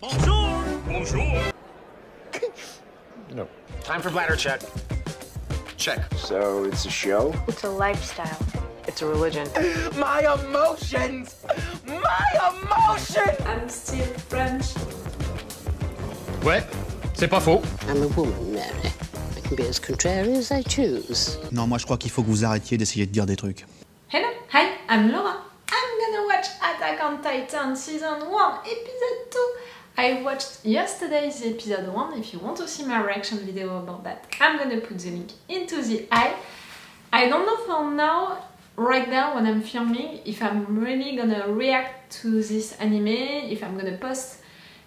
Bonjour! Bonjour! No. Time for bladder check. Check. So it's a show? It's a lifestyle. It's a religion. My emotions! My emotions! I'm still French. Ouais, c'est pas faux. I'm a woman, Mary. I can be as contrary as I choose. Non, moi je crois qu'il faut que vous arrêtiez d'essayer de dire des trucs. Hello, hi, I'm Laura. I'm gonna watch Attack on Titan Season 1, Episode 2. I watched yesterday's episode 1. If you want to see my reaction video about that, I'm gonna put the link into the I don't know for now, right now when I'm filming, if I'm really gonna react to this anime, if I'm gonna post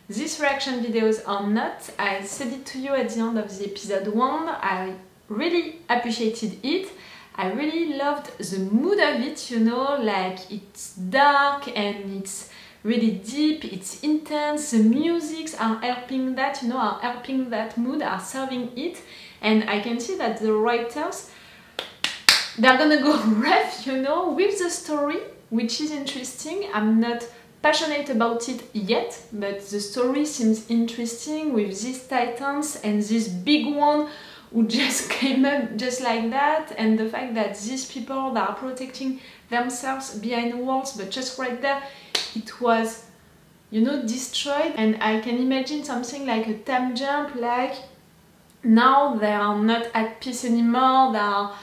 these reaction videos or not. I said it to you at the end of the episode 1. I really appreciated it. I really loved the mood of it, you know, like it's dark and it's really deep, it's intense, the musics are helping that, you know, are helping that mood, are serving it, and I can see that the writers, they're gonna go rough, you know, with the story, which is interesting. I'm not passionate about it yet, but the story seems interesting with these titans and this big one who just came up just like that, and the fact that these people that are protecting themselves behind the walls, but just right there it was, you know, destroyed. And I can imagine something like a time jump, like now they are not at peace anymore, they are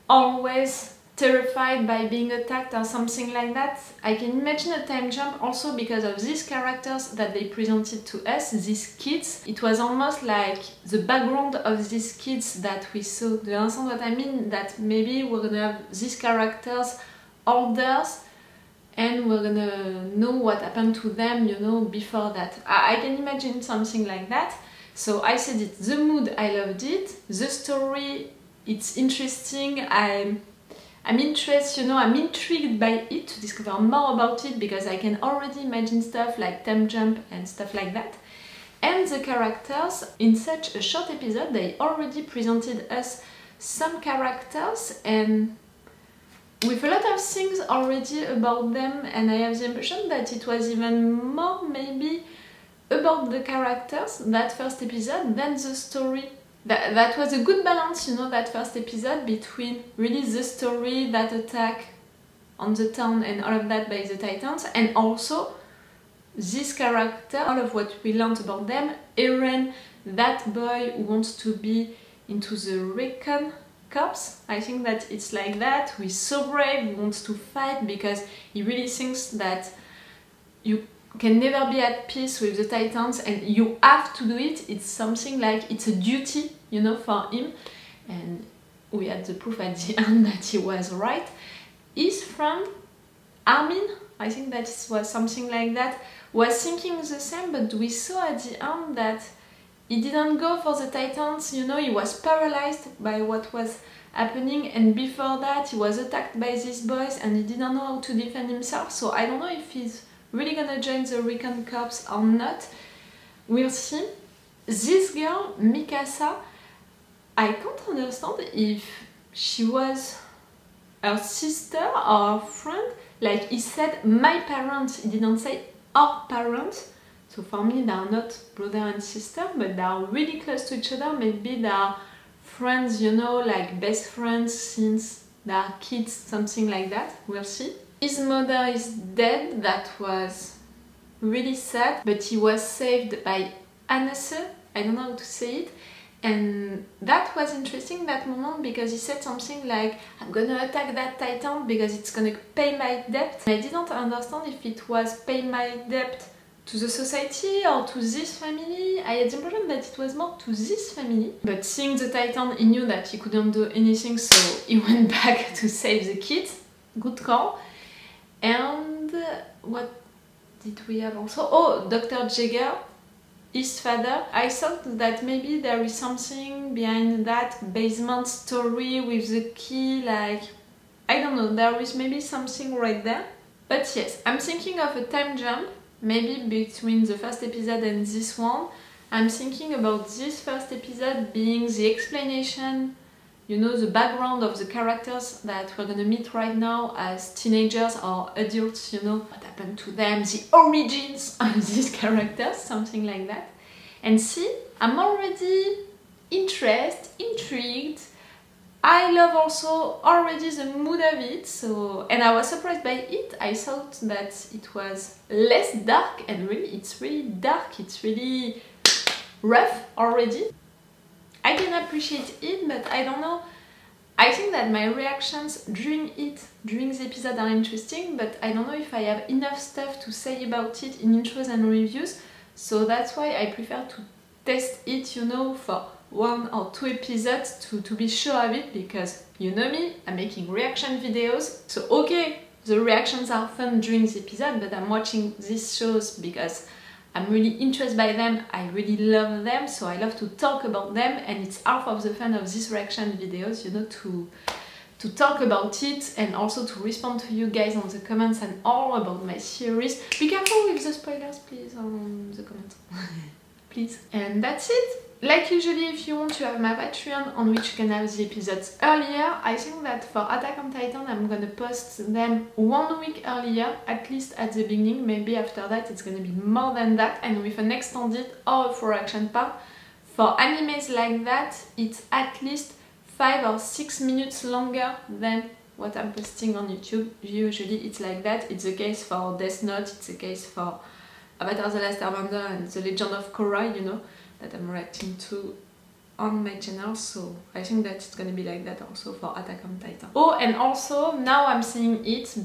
always terrified by being attacked or something like that. I can imagine a time jump also because of these characters that they presented to us, these kids. It was almost like the background of these kids that we saw. Do you understand what I mean? That maybe we're gonna have these characters older and we're gonna know what happened to them, you know, before that. I can imagine something like that. So I said it, the mood, I loved it. The story, it's interesting. I'm interested, you know, I'm intrigued by it to discover more about it because I can already imagine stuff like time jump and stuff like that. And the characters, in such a short episode, they already presented us some characters and with a lot of things already about them, and I have the impression that it was even more maybe about the characters, that first episode, than the story. That was a good balance, you know, that first episode, between really the story, that attack on the town and all of that by the Titans, and also this character, all of what we learned about them. Eren, that boy who wants to be into the Recon Corps, I think that it's like that, who is so brave, who wants to fight because he really thinks that you can never be at peace with the Titans and you have to do it. It's something like, it's a duty, you know, for him, and we had the proof at the end that he was right. His friend Armin, I think that it was something like that, was thinking the same, but we saw at the end that he didn't go for the Titans, you know, he was paralyzed by what was happening, and before that he was attacked by these boys and he didn't know how to defend himself. So I don't know if he's really gonna join the Recon Corps or not. We'll see. This girl, Mikasa, I can't understand if she was her sister or her friend. Like he said my parents, he didn't say our parents. So for me they are not brother and sister, but they are really close to each other. Maybe they are friends, you know, like best friends since they are kids, something like that. We'll see. His mother is dead, that was really sad, but he was saved by Anase, I don't know how to say it, and that was interesting, that moment, because he said something like, I'm gonna attack that Titan because it's gonna pay my debt. I didn't understand if it was pay my debt to the society or to this family. I had the impression that it was more to this family, but seeing the Titan, he knew that he couldn't do anything, so he went back to save the kids. Good call. And what did we have also? Oh, Dr. Jaeger, his father. I thought that maybe there is something behind that basement story with the key, like, I don't know, there is maybe something right there. But yes, I'm thinking of a time jump, maybe between the first episode and this one. I'm thinking about this first episode being the explanation you know, the background of the characters that we're gonna meet right now as teenagers or adults, you know, what happened to them, the origins of these characters, something like that. And see, I'm already interested, intrigued. I love also already the mood of it, so, and I was surprised by it. I thought that it was less dark, and really it's really dark, it's really rough already. I can appreciate it, but I don't know. I think that my reactions during the episode are interesting, but I don't know if I have enough stuff to say about it in intros and reviews, so that's why I prefer to test it, you know, for 1 or 2 episodes to be sure of it, because you know me, I'm making reaction videos, so okay, the reactions are fun during the episode, but I'm watching these shows because I'm really interested by them, I really love them, so I love to talk about them, and it's half of the fun of these reaction videos, you know, to talk about it and also to respond to you guys on the comments and all about my series. Be careful with the spoilers, please, on the comments. Please. And that's it. Like usually, if you want, you have my Patreon on which you can have the episodes earlier. I think that for Attack on Titan I'm gonna post them 1 week earlier, at least at the beginning. Maybe after that it's gonna be more than that, and with an extended or a full action part. For animes like that, it's at least 5 or 6 minutes longer than what I'm posting on YouTube. Usually it's like that. It's the case for Death Note, it's the case for Avatar: The Last Airbender and The Legend of Korra, you know, that I'm reacting to on my channel, so I think that it's gonna be like that also for Attack on Titan. Oh, and also, now I'm saying it,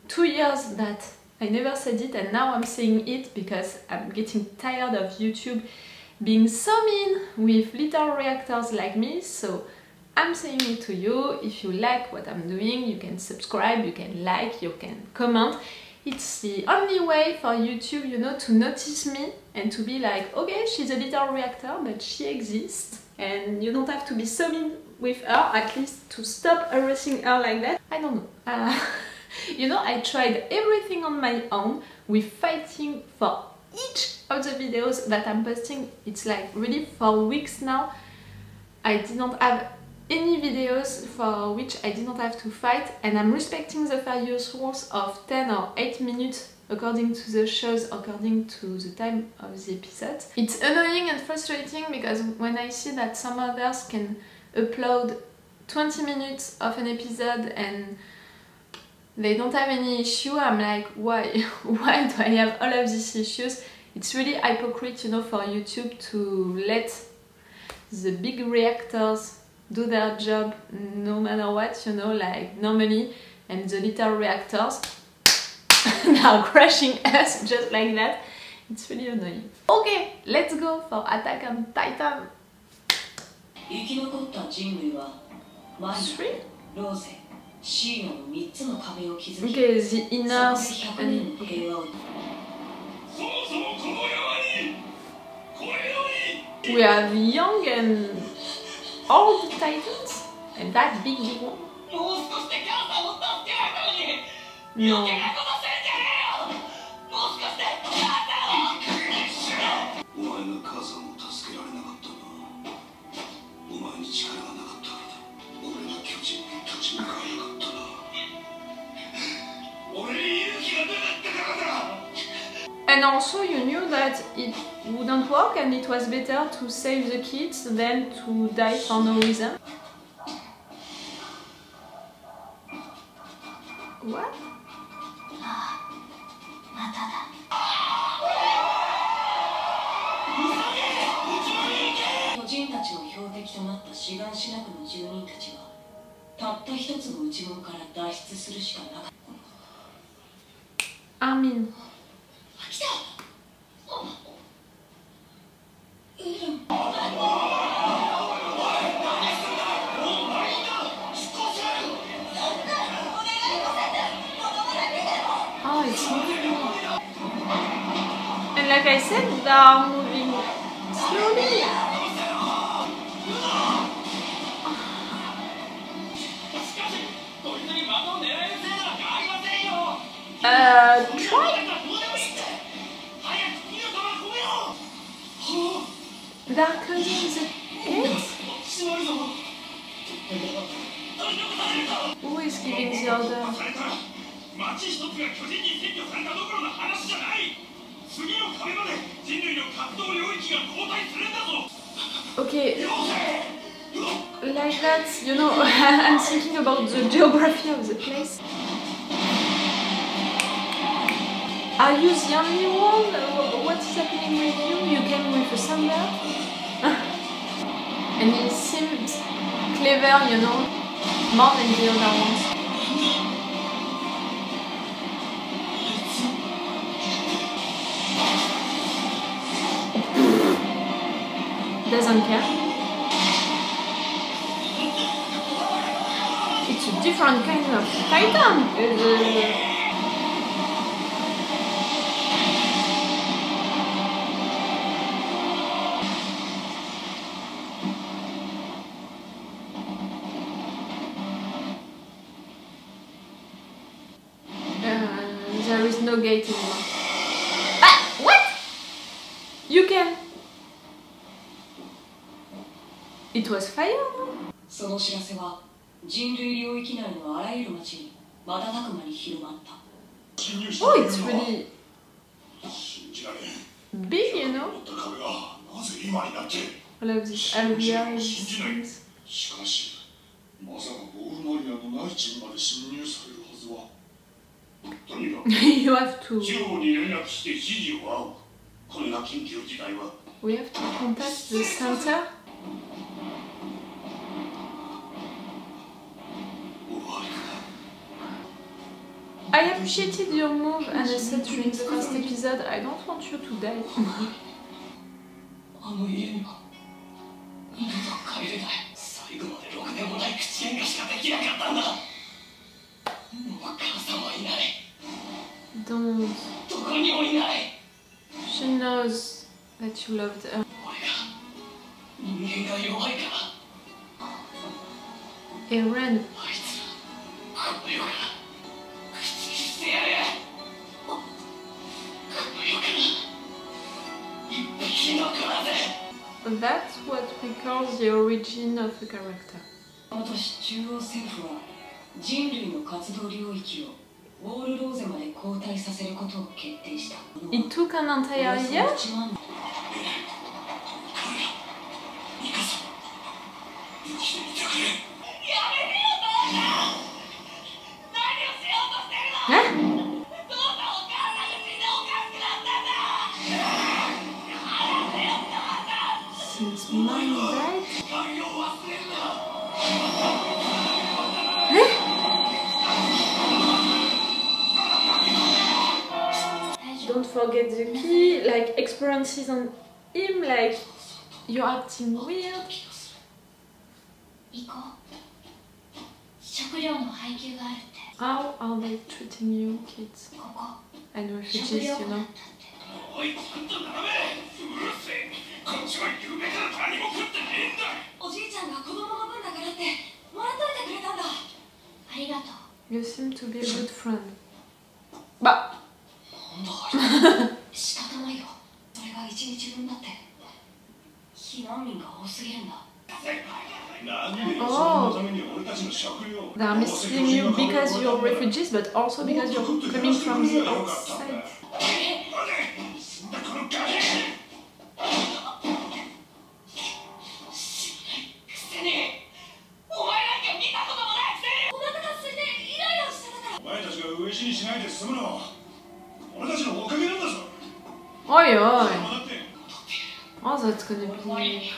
2 years that I never said it, and now I'm saying it because I'm getting tired of YouTube being so mean with little reactors like me, so I'm saying it to you. If you like what I'm doing, you can subscribe, you can like, you can comment. It's the only way for YouTube, you know, to notice me and to be like, okay, she's a little reactor, but she exists. And you don't have to be so mean with her, at least to stop harassing her like that. I don't know. You know, I tried everything on my own with fighting for each of the videos that I'm posting. It's like really for weeks now. I did not have any videos for which I did not have to fight, and I'm respecting the fair use rules of 10 or 8 minutes according to the shows, according to the time of the episode. It's annoying and frustrating because when I see that some others can upload 20 minutes of an episode and they don't have any issue, I'm like, why? Why do I have all of these issues? It's really hypocrite, you know, for YouTube to let the big reactors do their job no matter what, you know, like normally, and the little reactors now crashing us just like that. It's really annoying. Okay, let's go for Attack on Titan. 3? Okay, the inners and... We have young and old Titans? And that big one? No. And also you knew that it wouldn't work and it was better to save the kids than to die for no reason. What? Armin. Oh, it's moving. And like I said, they are moving slowly. Try. They are closing the gate. Who is giving the order? Okay, like that, you know, I'm thinking about the geography of the place. Are you the only one? What is happening with you? You came with a sandal? And he seemed clever, you know, more than the other ones. Doesn't care. It's a different kind of titan. There is no gate anymore. Ah! What? You can. It was fire, no? その知らせは人類領域内のあらゆる町に瞬く間に広まった。 Oh, it's really big, you know? All of these areas. You have to. We have to contact the center. I appreciated your move, and I said during the first episode, I don't want you to die. Don't. She knows that you loved her. Eren. That's what we call the origin of a character. It took an entire year? Since mom died? Don't forget the key, like experiences on him, like you're acting weird. How are they treating you, kids? And refugees, you know. You seem to be a good friend. Bah! Oh, they're missing you because you're refugees, but also because you're coming from the outside. Oi, oi. Oh, that's gonna be...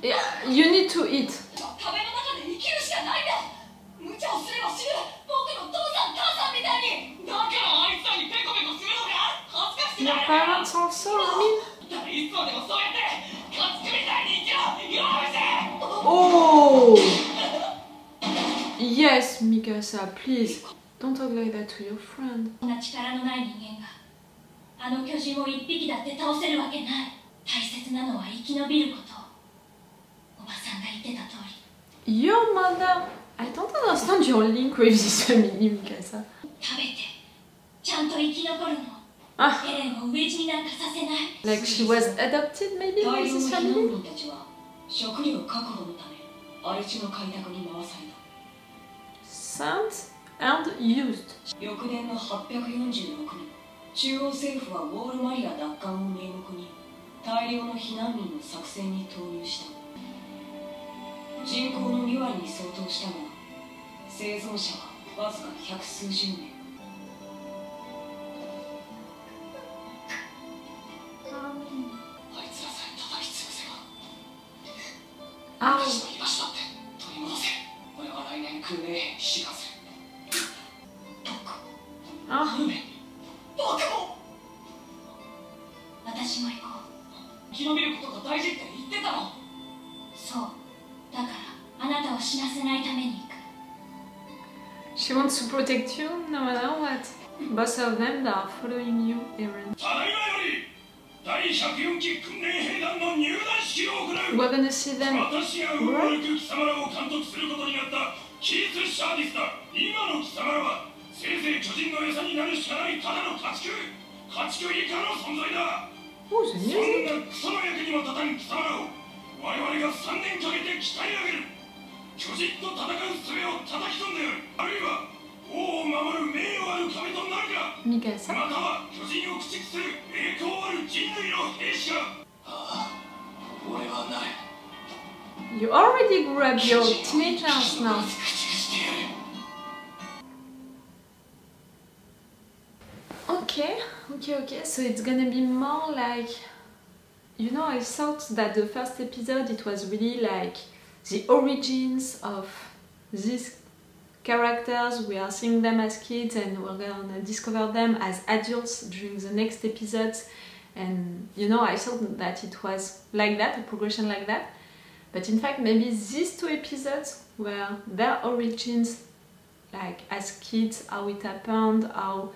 Yeah, you need to eat. Your parents also, I mean? Oh! Yes, Mikasa, please. Don't talk like that to your friend. Your mother? I don't understand your link with this family, Mikasa. Ah. Like she was adopted maybe by this family? Sent and used. 翌年の846年、中央政府はウォールマリア奪還を名目に大量の避難民を作戦に投入した。人口の2割に相当したが、生存者はわずか百数十名。あいつらさえ叩き潰せば、私の居場所だって取り戻せ。俺は来年訓練兵に志願する。僕も私も行こう。生き延びることが大事って言ってたの。そうだからあなたを死なせないために行く。 She wants to protect you no matter what. Both of them are following you, Eren. We're gonna see them, right? せいぜい巨人の餌になるしかないただの家畜以下の存在だ。そんなクソの役にも立たん貴様らを我々が3年かけて鍛え上げる。巨人と戦う術を叩き込んでやる。あるいは王を守る名誉ある壁となるか、または巨人を駆逐する栄光ある人類の兵士か。ああ、俺はない。 You already grew up your teenagers now. Okay, so it's gonna be more like, you know, I thought that the first episode it was really like the origins of these characters. We are seeing them as kids and we're gonna discover them as adults during the next episodes, and you know, I thought that it was like that, a progression like that, but in fact maybe these two episodes were their origins, like as kids, how it happened, how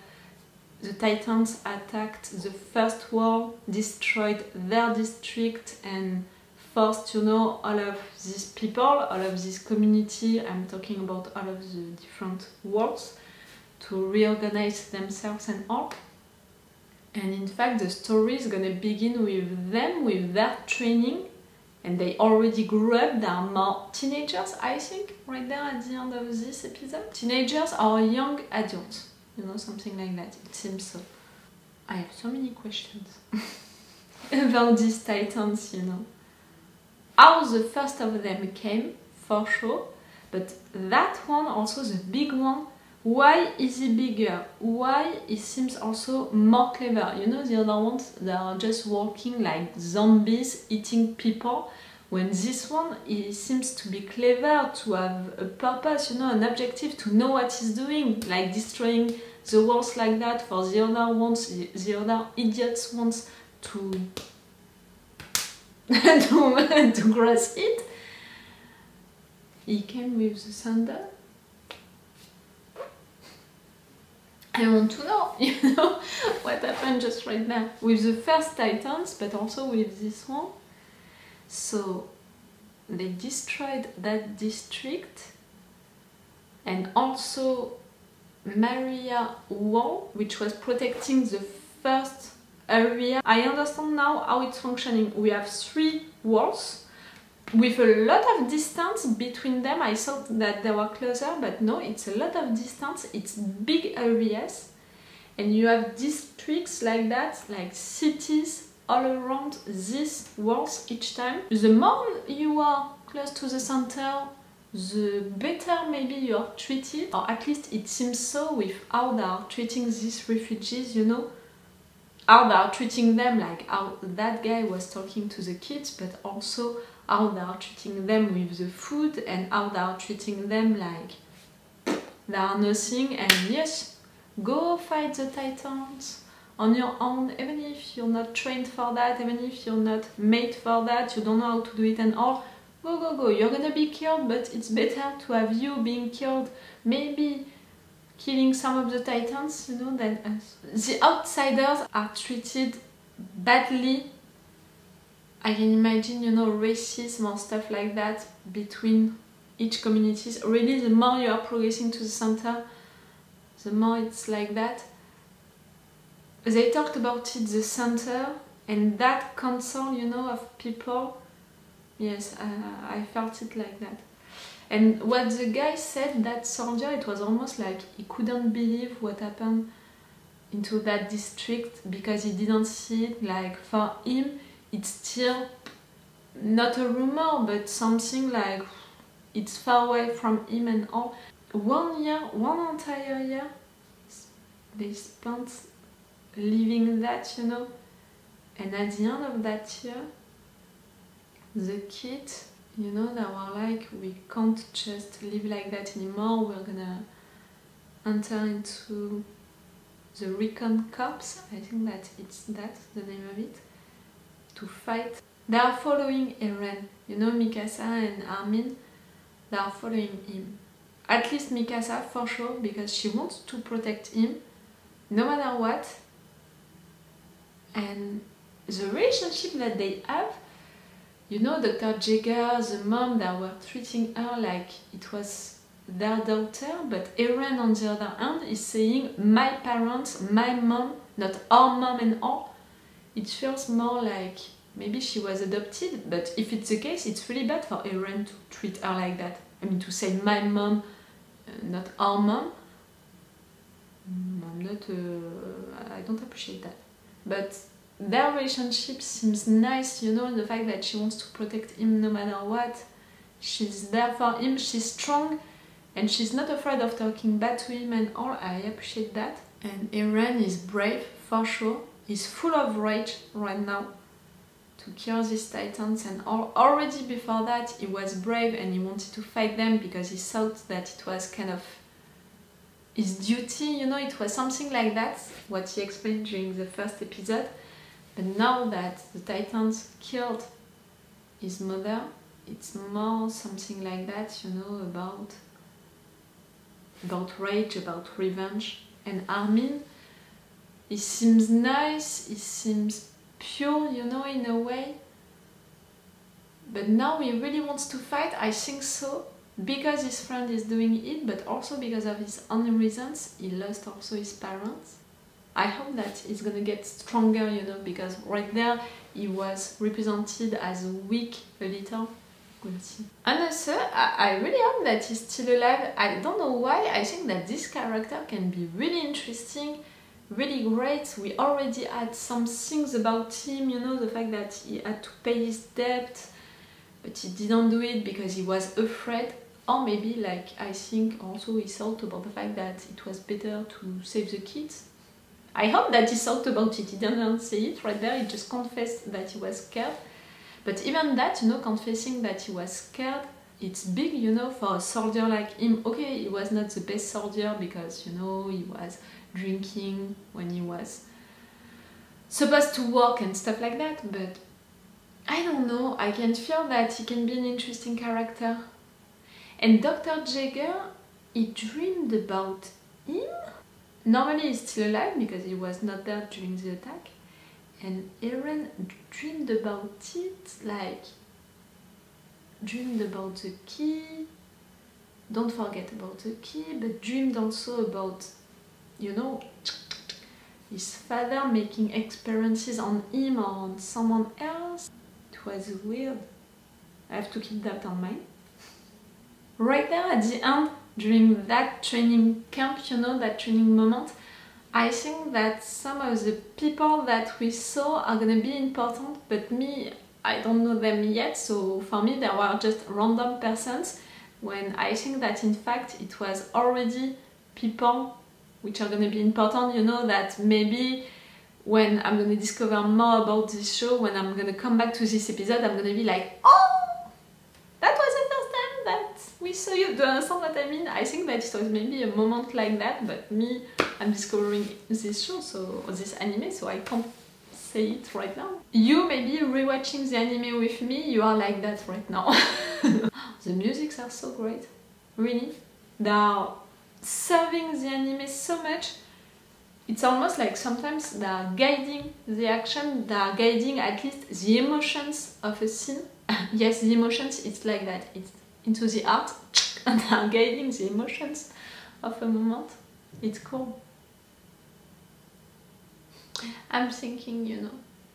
the Titans attacked the first world, destroyed their district and forced, you know, all of these people, all of this community, I'm talking about all of the different worlds, to reorganize themselves and all. And in fact the story is gonna begin with them, with their training, and they already grew up, they are more teenagers, I think, right there at the end of this episode. Teenagers or young adults. You know, something like that, it seems so. I have so many questions about these Titans, you know. How the first of them came, for sure, but that one, also the big one, why is he bigger? Why he seems also more clever? You know, the other ones, they are just walking like zombies, eating people, when this one, he seems to be clever, to have a purpose, you know, an objective, to know what he's doing, like destroying the worlds like that. For the other ones, the other idiots wants to to grasp it. He came with the thunder. I want to know, you know, what happened just right now with the first Titans, but also with this one. So they destroyed that district, and also Maria Wall, which was protecting the first area. I understand now how it's functioning. We have 3 walls with a lot of distance between them. I thought that they were closer, but no, it's a lot of distance. It's big areas, and you have districts like that, like cities all around these walls each time. The more you are close to the center, the better maybe you are treated, or at least it seems so with how they are treating these refugees, you know, how they are treating them, like how that guy was talking to the kids, but also how they are treating them with the food, and how they are treating them like they are nothing. And yes, go fight the Titans on your own, even if you're not trained for that, even if you're not made for that, you don't know how to do it and all. Go, go, go, you're gonna be killed, but it's better to have you being killed, maybe killing some of the Titans, you know, than us. The outsiders are treated badly. I can imagine, you know, racism or stuff like that between each communities. Really, the more you are progressing to the center, the more it's like that. they talked about it, the center, and that concern, you know, of people. Yes, I felt it like that. And what the guy said, that soldier, it was almost like he couldn't believe what happened into that district because he didn't see it. Like for him, it's still not a rumor, but something like it's far away from him and all. 1 year, 1 entire year, they spent living that, you know. And at the end of that year, the kids, you know, they were like, we can't just live like that anymore, we're gonna enter into the Recon Corps, I think that it's that, the name of it, to fight. They are following Eren, you know, Mikasa and Armin, they are following him. At least Mikasa for sure, because she wants to protect him, no matter what. And the relationship that they have, you know, Dr. Jaeger, the mom, that were treating her like it was their daughter, but Eren on the other hand is saying my parents, my mom, not our mom and all. It feels more like maybe she was adopted, but if it's the case, it's really bad for Eren to treat her like that. I mean, to say my mom, not our mom. I'm not, I don't appreciate that. But their relationship seems nice, you know, the fact that she wants to protect him no matter what. She's there for him, she's strong, and she's not afraid of talking bad to him and all. I appreciate that. And Eren is brave, for sure. He's full of rage right now to kill these titans and all. Already before that, he was brave and he wanted to fight them because he thought that it was kind of his duty, you know, it was something like that, what he explained during the first episode. But now that the titans killed his mother, it's more something like that, you know, about rage, about revenge. And Armin, he seems nice, he seems pure, you know, in a way. But now he really wants to fight, I think so, because his friend is doing it, but also because of his own reasons. He lost also his parents. I hope that he's gonna get stronger, you know, because right there he was represented as weak a little. We'll see. And also, I really hope that he's still alive. I don't know why, I think that this character can be really interesting, really great. We already had some things about him, you know, the fact that he had to pay his debt, but he didn't do it because he was afraid. Or maybe, like, I think also he thought about the fact that it was better to save the kids. I hope that he thought about it. He didn't say it right there, he just confessed that he was scared. But even that, you know, confessing that he was scared, it's big, you know, for a soldier like him. Okay, he was not the best soldier because, you know, he was drinking when he was supposed to work and stuff like that, but I don't know, I can feel that he can be an interesting character. And Dr. Jaeger, he dreamed about him. Normally he's still alive because he was not there during the attack. And Eren dreamed about it, like, dreamed about the key. Don't forget about the key, but dreamed also about, you know, his father making experiences on him or on someone else. It was weird. I have to keep that on mind. Right there at the end, during that training camp, you know, that training moment, I think that some of the people that we saw are gonna be important, but me, I don't know them yet, so for me they were just random persons, when I think that in fact it was already people which are gonna be important, you know, that maybe when I'm gonna discover more about this show, when I'm gonna come back to this episode, I'm gonna be like, oh! That was the first time that we saw you. Do you understand what I mean? I think that it was maybe a moment like that, but me, I'm discovering this show, so, or this anime, so I can't say it right now. You maybe rewatching the anime with me, you are like that right now. The musics are so great, really. They are serving the anime so much. It's almost like sometimes they are guiding the action, they are guiding at least the emotions of a scene. Yes, the emotions, it's like that, it's into the art, and they are guiding the emotions of a moment. It's cool. I'm thinking, you know,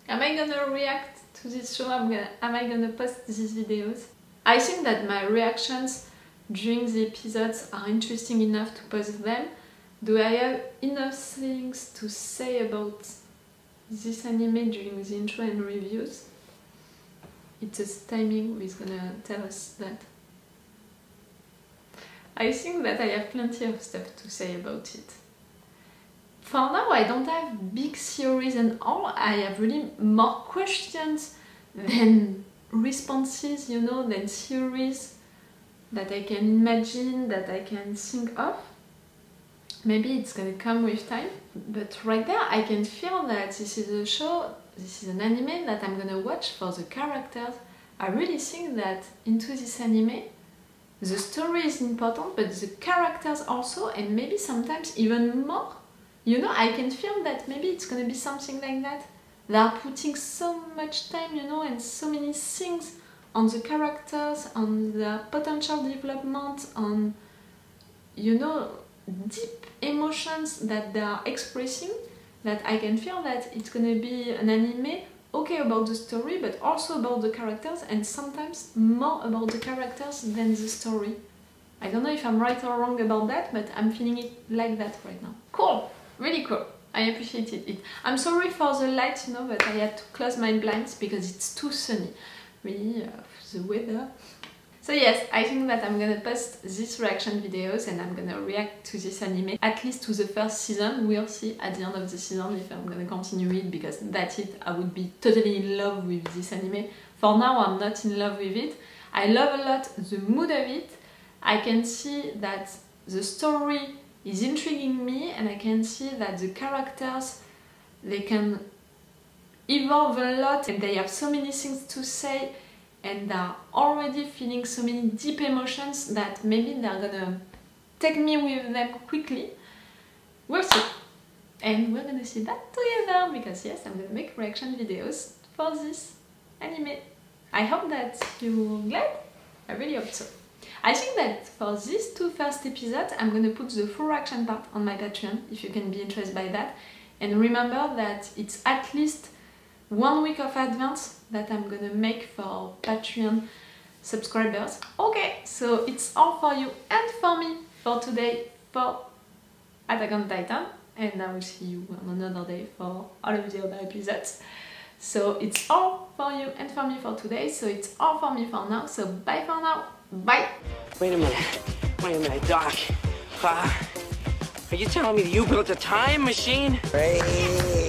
am I gonna react to this show? Am I gonna post these videos? I think that my reactions during the episodes are interesting enough to post them. Do I have enough things to say about this anime during the intro and reviews? It's a timing who is gonna tell us that. I think that I have plenty of stuff to say about it. For now, I don't have big theories and all. I have really more questions than responses, you know, than theories that I can imagine, that I can think of. Maybe it's gonna come with time, but right there I can feel that this is a show, this is an anime that I'm gonna watch for the characters. I really think that into this anime, the story is important, but the characters also, and maybe sometimes even more. You know, I can feel that maybe it's gonna be something like that. They are putting so much time, you know, and so many things on the characters, on their potential development, on, you know, deep emotions that they are expressing, that I can feel that it's gonna be an anime okay about the story, but also about the characters, and sometimes more about the characters than the story. I don't know if I'm right or wrong about that, but I'm feeling it like that right now. Cool! Really cool! I appreciated it. I'm sorry for the light, you know, but I had to close my blinds because it's too sunny. Really, the weather. So yes, I think that I'm gonna post these reaction videos and I'm gonna react to this anime, at least to the first season. We'll see at the end of the season if I'm gonna continue it, because that's it. I would be totally in love with this anime. For now, I'm not in love with it. I love a lot the mood of it. I can see that the story is intriguing me, and I can see that the characters, they can evolve a lot and they have so many things to say, and they're already feeling so many deep emotions that maybe they're gonna take me with them quickly. We'll see. And we're gonna see that together, because yes, I'm gonna make reaction videos for this anime. I hope that you're glad. I really hope so. I think that for these two first episodes, I'm gonna put the full reaction part on my Patreon, if you can be interested by that. And remember that it's at least 1 week of advance that I'm gonna make for Patreon subscribers. Okay, so it's all for you and for me for today for Attack on Titan, and I will see you on another day for all of the other episodes. So it's all for you and for me for today, so it's all for me for now, so bye for now, bye! Wait a minute, Doc. Are you telling me that you built a time machine? Hey.